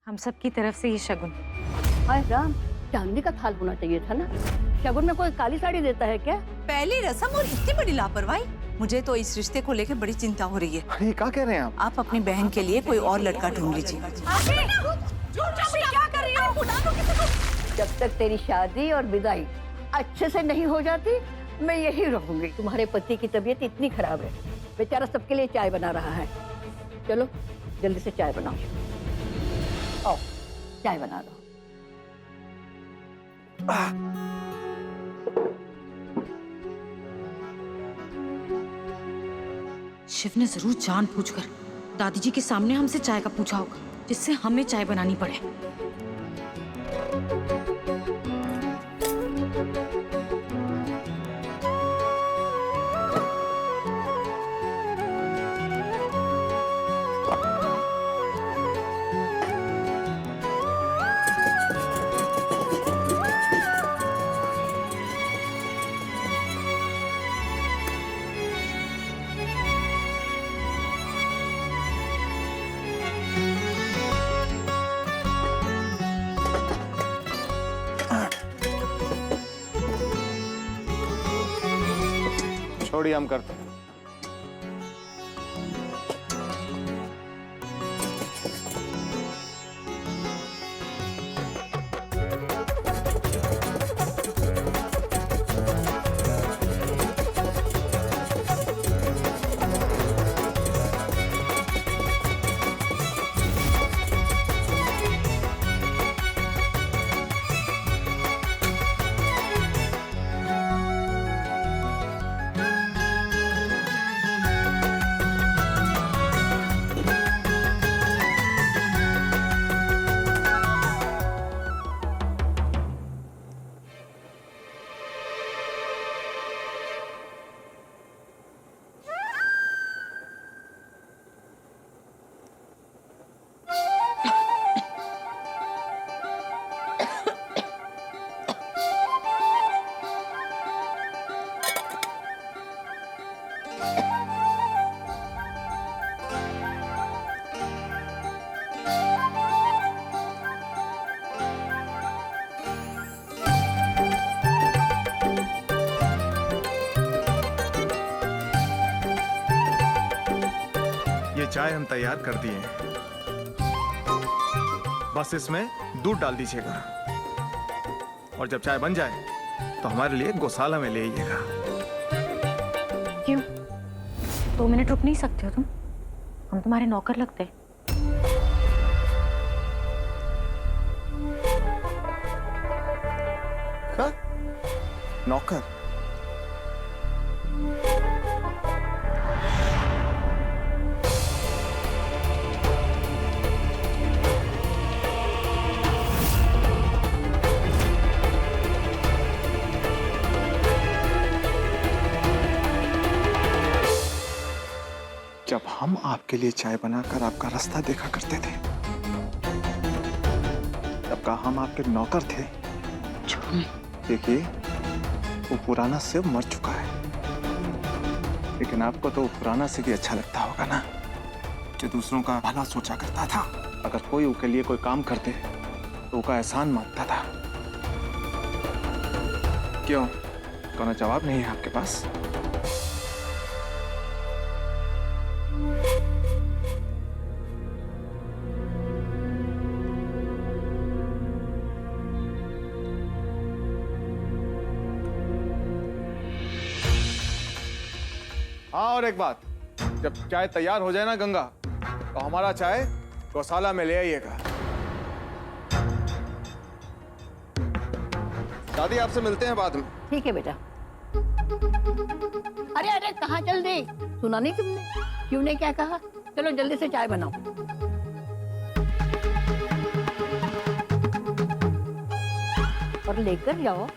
हम सब की तरफ से ये शगुन। हाय राम, चांदी का थाल होना चाहिए था ना। शगुन में कोई काली साड़ी देता है क्या? पहली रस्म और इतनी बड़ी लापरवाही। मुझे तो इस रिश्ते को लेकर बड़ी चिंता हो रही है। अरे क्या कह रहे हैं आप अपनी बहन के लिए कोई और लड़का ढूंढ लीजिए। क्या कर रही हो? जब तक तेरी शादी और विदाई अच्छे से नहीं हो जाती मैं यही रहूंगी। तुम्हारे पति की तबीयत इतनी खराब है, बेचारा सबके लिए चाय बना रहा है। चलो जल्दी से चाय बनाओ। आओ चाय बना दो। शिव ने जरूर जानबूझकर दादी जी के सामने हमसे चाय का पूछा होगा, जिससे हमें चाय बनानी पड़े। छोड़िए, हम करते हैं। चाय हम तैयार कर दिए हैं, बस इसमें दूध डाल दीजिएगा और जब चाय बन जाए तो हमारे लिए गौशाला में ले आइएगा। क्यों? 2 मिनट रुक नहीं सकते हो तुम? हम तुम्हारे नौकर लगते हैं। क्या? नौकर? जब हम आपके लिए चाय बनाकर आपका रास्ता देखा करते थे, तब का हम आपके नौकर थे। देखिए, वो पुराना शिव मर चुका है, लेकिन आपको तो पुराना शिव भी अच्छा लगता होगा ना, जो दूसरों का भला सोचा करता था। अगर कोई उसके लिए कोई काम करते तो उसका एहसान मानता था। क्यों? कोई जवाब नहीं है आपके पास? हाँ, और एक बात, जब चाय तैयार हो जाए ना गंगा, तो हमारा चाय गौशाला में ले आइएगा। दादी, आपसे मिलते हैं बाद में। ठीक है बेटा। अरे अरे कहाँ चल दी? सुना नहीं तुमने? क्यों ने क्या कहा? चलो जल्दी से चाय बनाओ। और लेकर जाओ।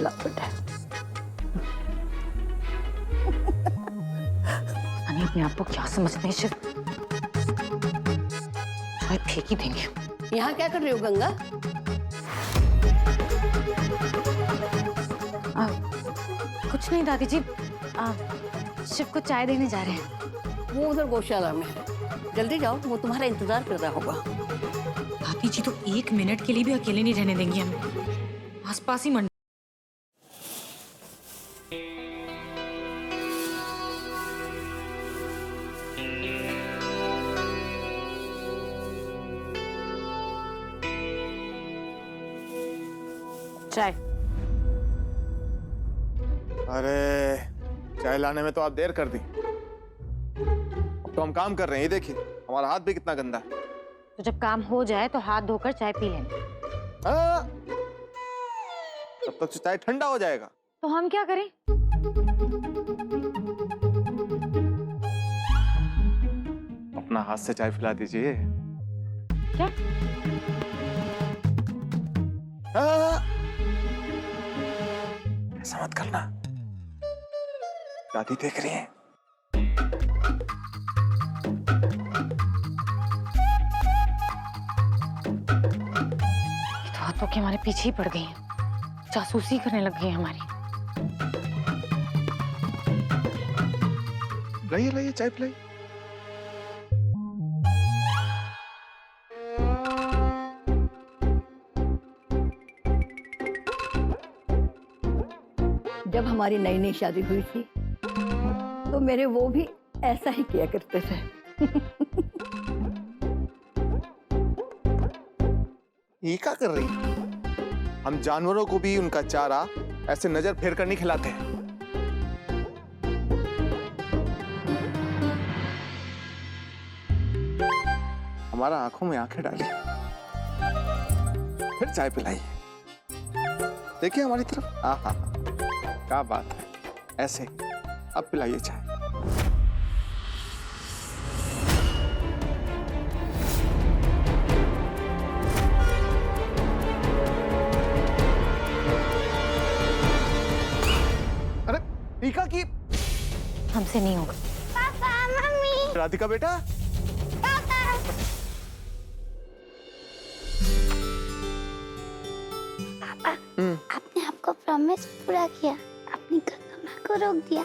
ला बेटा। अनी अपने आप को क्या समझते हैं शिव, चाय फेंक ही देंगे। यहाँ क्या कर रही हो गंगा? कुछ नहीं दादी जी, शिव को चाय देने जा रहे हैं। वो उधर गौशाला में है, जल्दी जाओ, वो तुम्हारा इंतजार कर रहा होगा। दादी जी तो 1 मिनट के लिए भी अकेले नहीं रहने देंगी हमें, आसपास ही मंडी। चाय। अरे चाय लाने में तो आप देर कर दी। अब तो हम काम कर रहे हैं, ये देखिए हमारा हाथ भी कितना गंदा है। तो जब काम हो जाए तो हाथ धोकर चाय पी लेना। हाँ? तब तक तो चाय ठंडा हो जाएगा। तो हम क्या करें? अपना हाथ से चाय पिला दीजिए। क्या? हाँ? ऐसा मत करना, दादी देख रही है। ये तो हाथों के हमारे पीछे ही पड़ गई हैं, जासूसी करने लग गई है हमारी। लाइए लाइए चाय पिलाइए। जब हमारी नई नई शादी हुई थी तो मेरे वो भी ऐसा ही किया करते थे। ये क्या कर रही है? हम जानवरों को भी उनका चारा ऐसे नजर फेर कर नहीं खिलाते हैं। हमारा आंखों में आंखें डाली, फिर चाय पिलाई। देखिए हमारी तरफ। आहा, क्या बात है। ऐसे अब पिलाइए चाय। अरे टीका की हमसे नहीं होगा। पापा, मम्मी, राधिका बेटा, पापा। पापा, आपने आपको प्रॉमिस पूरा किया, अपनी गंगा माँ को रोक दिया।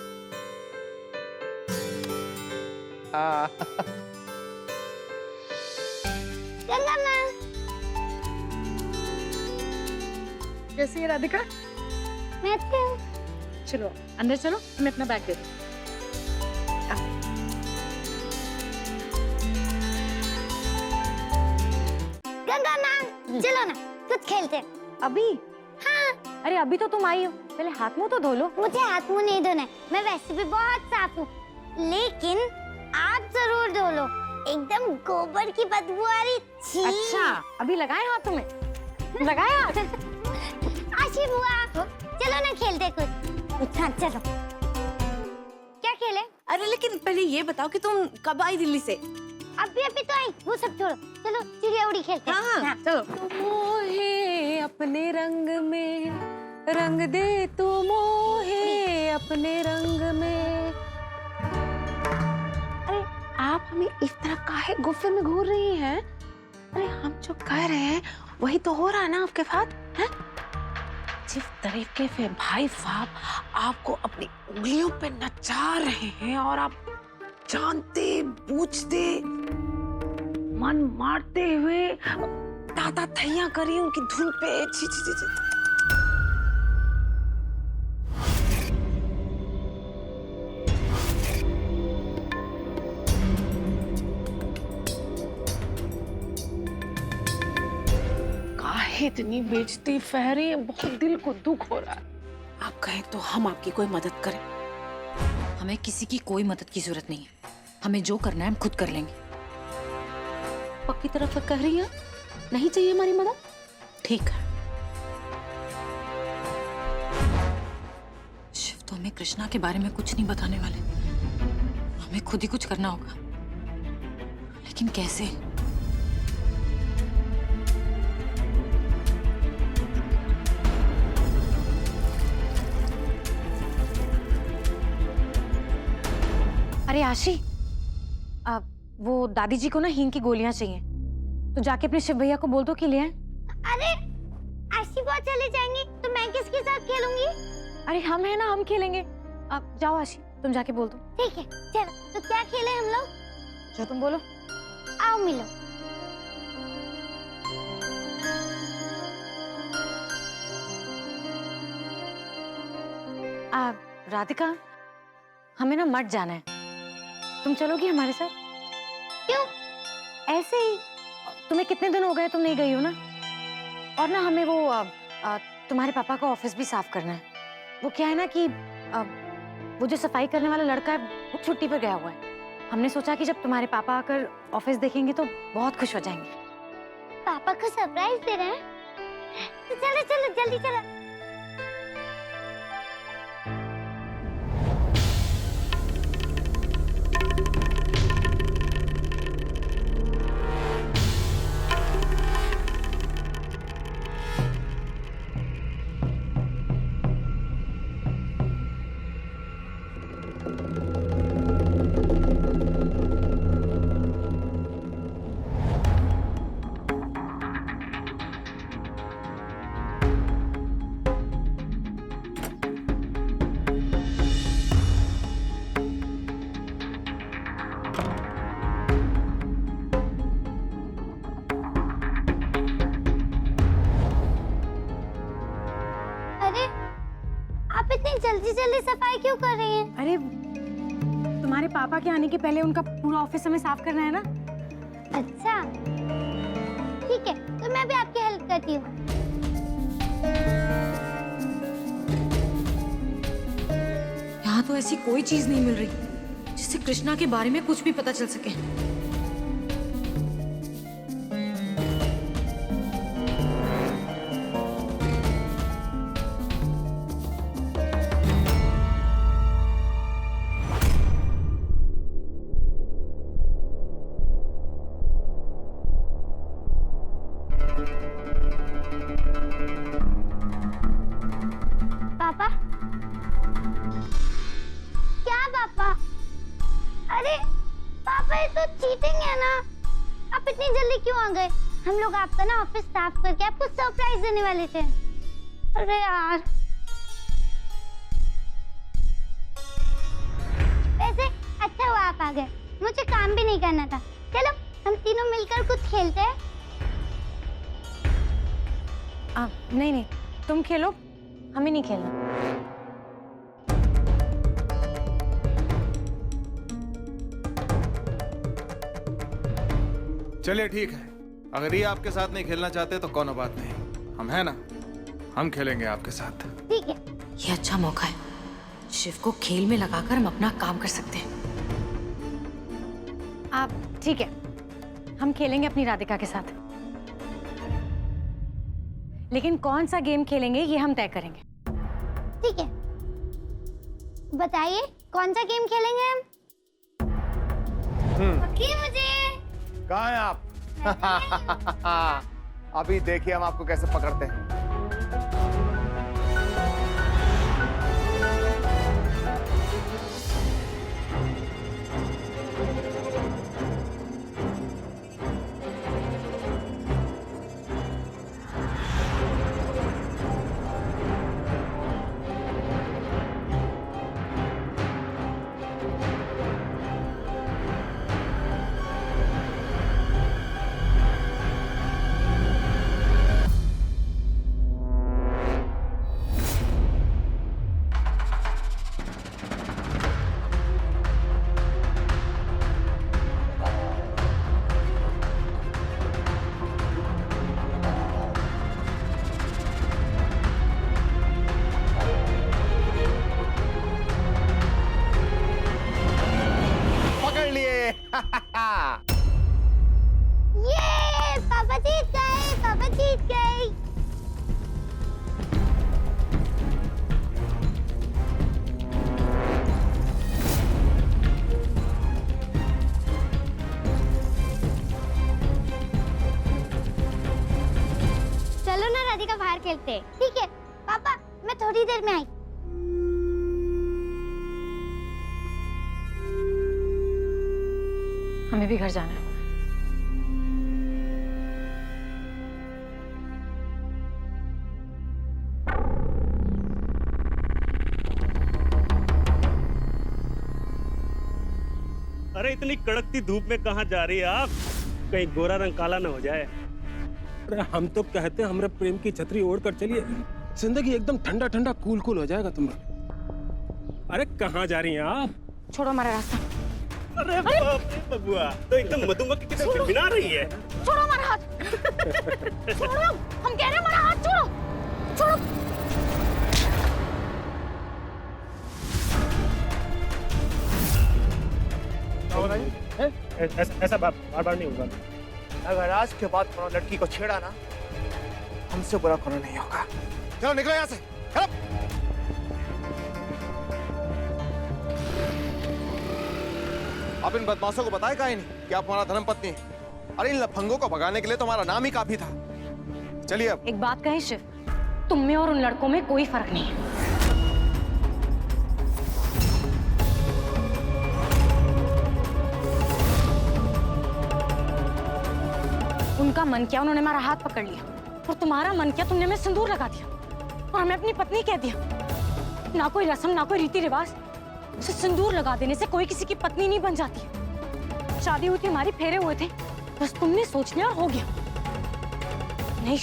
गंगा माँ, कैसी है राधिका? मैं अच्छी हूँ। चलो अंदर चलो, मैं अपना बैग दे दूँ। गंगा माँ, चलो ना, कुछ खेलते हैं। अभी? हाँ, अरे अभी तो तुम आई हो, पहले हाथ मुंह तो धो लो। मुझे हाथ मुंह नहीं धोना है, मैं वैसे भी बहुत साफ हूँ, लेकिन आप जरूर धो लो, एकदम गोबर की बदबू आ रही थी। अच्छा, अभी लगाए हाथ तुम्हें? लगाए हाथ? आशी बुआ, चलो ना खेलते कुछ। हाँ चलो। क्या खेले? अरे लेकिन पहले ये बताओ कि तुम कब आई दिल्ली से? अभी अभी तो आई, वो सब छोड़ो, चलो चिड़िया उड़ी खेलते हैं। हाँ, चलो। मोहे अपने रंग में रंग दे, तू मोहे अपने रंग में। अरे आप हमें इस तरह काहे गुफ्फे में घूर रही हैं? अरे हम जो कह रहे हैं वही तो हो रहा है ना आपके साथ, हैं? जिस तरीके से भाई साहब आपको अपनी उंगलियों पे नचा रहे हैं और आप जानते बूझते मन मारते हुए ताता थैया करी उनकी धुन पे। छी छी छी छी। काहे इतनी बेइज्जती फह रही है, बहुत दिल को दुख हो रहा है। आप कहें तो हम आपकी कोई मदद करें? हमें किसी की कोई मदद की जरूरत नहीं है, हमें जो करना है हम खुद कर लेंगे। पक्की तरफ से कह रही है, नहीं चाहिए हमारी मदद? ठीक है। शिव तो हमें कृष्णा के बारे में कुछ नहीं बताने वाले, हमें खुद ही कुछ करना होगा, लेकिन कैसे? अरे आशी, वो दादी जी को ना हींग की गोलियां चाहिए, तो जाके अपने शिव भैया को बोल दो कि ले आए। अरे आशी बुआ चले जाएंगी तो मैं किसके साथ खेलूंगी? अरे हम है ना, हम खेलेंगे। अब जाओ आशी, तुम जाके बोल दो। ठीक है चलो, तो क्या खेले हम लोग? जो तुम बोलो। आओ मिलो। राधिका, हमें ना मठ जाना है, तुम चलोगी हमारे साथ? क्यों? ऐसे ही, तुम्हें कितने दिन हो गए तुम नहीं गई हो ना। और ना हमें वो तुम्हारे पापा का ऑफिस भी साफ करना है। वो क्या है ना कि वो जो सफाई करने वाला लड़का है वो छुट्टी पर गया हुआ है। हमने सोचा कि जब तुम्हारे पापा आकर ऑफिस देखेंगे तो बहुत खुश हो जाएंगे। पापा को सरप्राइज दे रहे हैं? तो चलो चलो जल्दी चलो। इतनी जल्दी जल्दी सफाई क्यों कर रही हैं? अरे तुम्हारे पापा के आने के पहले उनका पूरा ऑफिस हमें साफ करना है ना। अच्छा ठीक है, तो मैं भी आपकी हेल्प करती हूँ। यहाँ तो ऐसी कोई चीज नहीं मिल रही जिससे कृष्णा के बारे में कुछ भी पता चल सके। पापा? क्या पापा? अरे पापा ये तो चीटिंग है ना। आप इतनी जल्दी क्यों आ गए? हम लोग आपका ना ऑफिस साफ करके आपको सरप्राइज देने वाले थे। अरे यार, वैसे अच्छा हुआ आप आ गए, मुझे काम भी नहीं करना था। चलो हम तीनों मिलकर कुछ खेलते हैं। नहीं नहीं, तुम खेलो, हमें नहीं खेलना। चलिए ठीक है, अगर ये आपके साथ नहीं खेलना चाहते तो कोनो बात नहीं, हम है ना, हम खेलेंगे आपके साथ। ठीक है। ये अच्छा मौका है, शिव को खेल में लगाकर हम अपना काम कर सकते हैं। आप ठीक है, हम खेलेंगे अपनी राधिका के साथ, लेकिन कौन सा गेम खेलेंगे ये हम तय करेंगे। ठीक है, बताइए कौन सा गेम खेलेंगे हम? पक्की मुझे? कहाँ हैं आप? अभी देखिए हम आपको कैसे पकड़ते हैं। ये पापा जीत गए, पापा जीत गए। चलो ना राधिका बाहर खेलते हैं। ठीक है पापा, मैं थोड़ी देर में आई। हमें भी घर जाना है। अरे इतनी कड़कती धूप में कहाँ जा रही है आप? कहीं गोरा रंग काला ना हो जाए। अरे हम तो कहते हैं हमारे प्रेम की छतरी ओढ़ कर चलिए, जिंदगी एकदम ठंडा ठंडा कूल कूल हो जाएगा तुम्हारा। अरे कहाँ जा रही हैं आप? छोड़ो हमारा रास्ता। अरे बाप रे बबुआ, तो एकदम मधुमक्खी की तरह भिना रही है। छोड़ो हमारा हाथ। छोड़ो, हम कह रहे हैं हमारा हाथ छोड़ो। छोड़ो। ऐसा बार बार नहीं होगा। अगर आज के बाद कोनो लड़की को छेड़ा ना, हमसे बुरा कोनो नहीं होगा। चलो निकलो यहाँ से। चलो। आप इन बदमाशों को बताए काहे नहीं कि आप हमारा धर्मपत्नी है? अरे इन लफंगों को भगाने के लिए तो हमारा नाम ही काफी था। चलिए अब। एक बात कहे शिव, तुम में और उन लड़कों में कोई फर्क नहीं है। उनका मन क्या, उन्होंने हमारा हाथ पकड़ लिया, और तुम्हारा मन क्या, तुमने हमें सिंदूर लगा दिया और हमें अपनी पत्नी कह दिया। ना कोई रस्म, ना कोई रीति रिवाज, सिंदूर लगा देने से कोई किसी की पत्नी नहीं बन जाती। शादी हुई थी हमारी, फेरे हुए थे, बस तुमने सोच लिया हो गया। नहीं,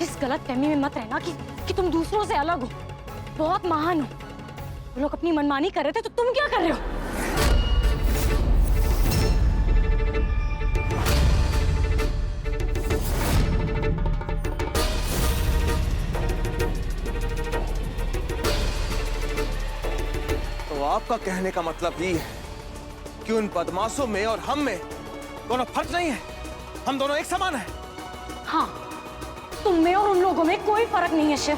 इस गलत फहमी में मत रहना कि तुम दूसरों से अलग हो, बहुत महान हो। वो लोग अपनी मनमानी कर रहे थे तो तुम क्या कर रहे हो? तो आपका कहने का मतलब ये है कि उन बदमाशों में और हम में दोनों फर्क नहीं है, हम दोनों एक समान हैं। हाँ, तुम में और उन लोगों में कोई फर्क नहीं है शिव।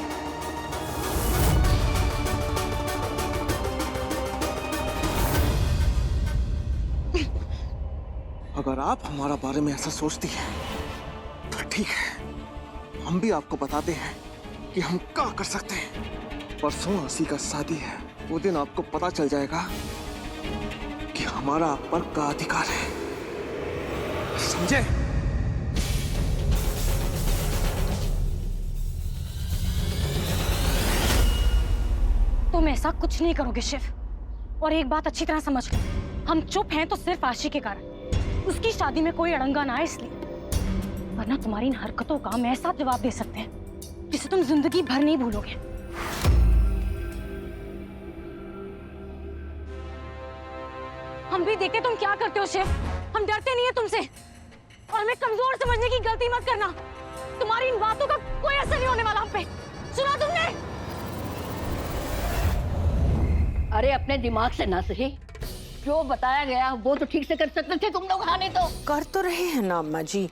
अगर आप हमारा बारे में ऐसा सोचती हैं तो ठीक है, हम भी आपको बताते हैं कि हम क्या कर सकते हैं। परसों हंसी का शादी है, वो दिन आपको पता चल जाएगा कि हमारा आप पर क्या अधिकार है, समझे? तुम ऐसा कुछ नहीं करोगे शिव, और एक बात अच्छी तरह समझ लो, हम चुप हैं तो सिर्फ आशी के कारण। उसकी शादी में कोई अड़ंगा ना है इसलिए, वरना तुम्हारी इन हरकतों का हम ऐसा जवाब दे सकते हैं जिसे तुम जिंदगी भर नहीं भूलोगे। हम भी देखते तुम क्या करते हो शिव, हम डरते नहीं है तुमसे, और हमें कमजोर समझने की गलती मत करना। तुम्हारी इन बातों का कोई असर नहीं होने वाला हम पे, सुना तुमने? अरे अपने दिमाग से ना सही, जो बताया गया वो तो ठीक से कर सकते थे तुम लोग। हाँ नहीं तो कर तो रहे हैं ना अम्मा जी।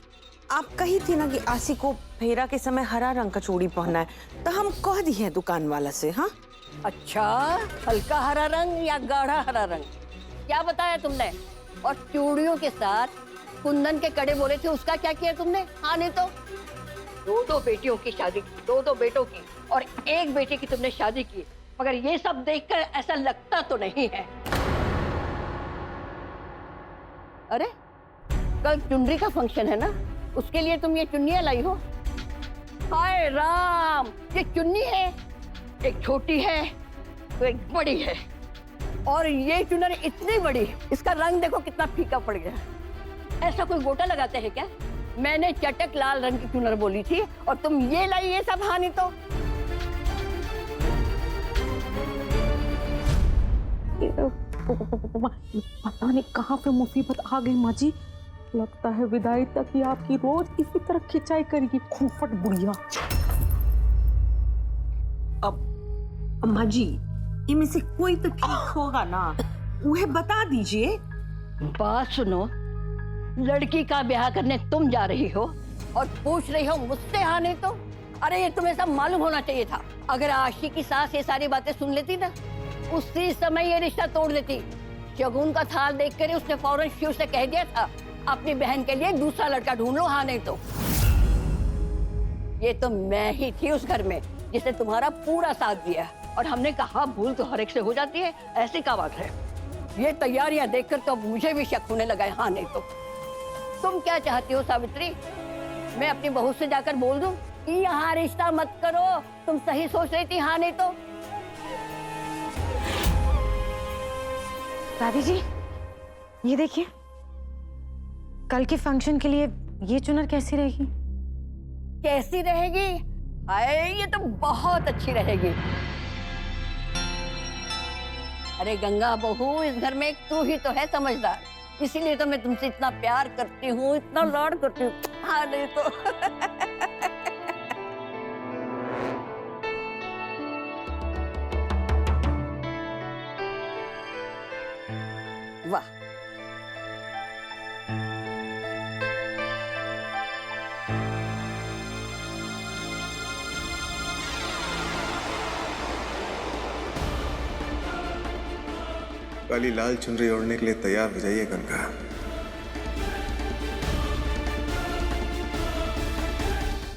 आप कही थी ना कि आसी को फेरा के समय हरा रंग का चूड़ी पहनना है, तो हम कह दी है दुकान वाला से। हाँ अच्छा, हल्का हरा रंग या गाढ़ा हरा रंग, क्या बताया तुमने? और चूड़ियों के साथ कुंदन के कड़े बोले थे, उसका क्या किया तुमने? हाँ नहीं तो दो बेटियों की शादी की, दो बेटों की, और एक बेटे की तुमने शादी की, मगर ये सब देखकर ऐसा लगता तो नहीं है। अरे कल चुनरी का फंक्शन है ना, उसके लिए तुम ये चुन्नियां लाई हो? हाय राम, ये चुन्नी है, एक छोटी है तो एक बड़ी है, और ये चुनर इतनी बड़ी, इसका रंग देखो कितना फीका पड़ गया। ऐसा कोई गोटा लगाते हैं क्या? मैंने चटक लाल रंग की चुनर बोली थी और तुम ये लाई ये सब। हानि तो पता नहीं कहाँ पे मुसीबत आ गई माँ जी। लगता है विदाई तक ही आपकी रोज इसी तरह खिंचाई करेगी, खूफट बुढ़िया। अब अम्मा जी, इनमें से कोई तो ठीक होगा ना, उन्हें बता दीजिए। बात सुनो, लड़की का ब्याह करने तुम जा रही हो और पूछ रही हो मुझसे? हाँ नहीं तो अरे ये तुम्हें सब मालूम होना चाहिए था। अगर आशी की सास ये सारी बातें सुन लेती ना, उसी समय ये रिश्ता तोड़ देती। शगुन का थाल देखकर उसने फौरन शिव से कह दिया था अपनी बहन के लिए दूसरा लड़का ढूंढ लो। हाँ नहीं तो ये तो मैं ही थी उस घर में जिसने तुम्हारा पूरा साथ दिया, और हमने कहा भूल तो हर एक से हो जाती है, ऐसी क्या बात है? ये तैयारियां देखकर तो मुझे भी शक होने लगा है। हाँ नहीं तो तुम क्या चाहती हो सावित्री? मैं अपनी बहू से जाकर बोल दूं कि यहाँ रिश्ता मत करो, तुम सही सोच रही थी। हाँ नहीं तो दादी जी, ये देखिए, कल के फंक्शन के लिए ये चुनर कैसी रहेगी? कैसी रहेगी? हाय, ये तो बहुत अच्छी रहेगी। अरे गंगा बहू, इस घर में एक तू ही तो है समझदार, इसीलिए तो मैं तुमसे इतना प्यार करती हूँ, इतना लाड करती हूँ। हाँ नहीं तो वाह, काली लाल चुनरी ओढ़ने के लिए तैयार हो जाइए गंगा।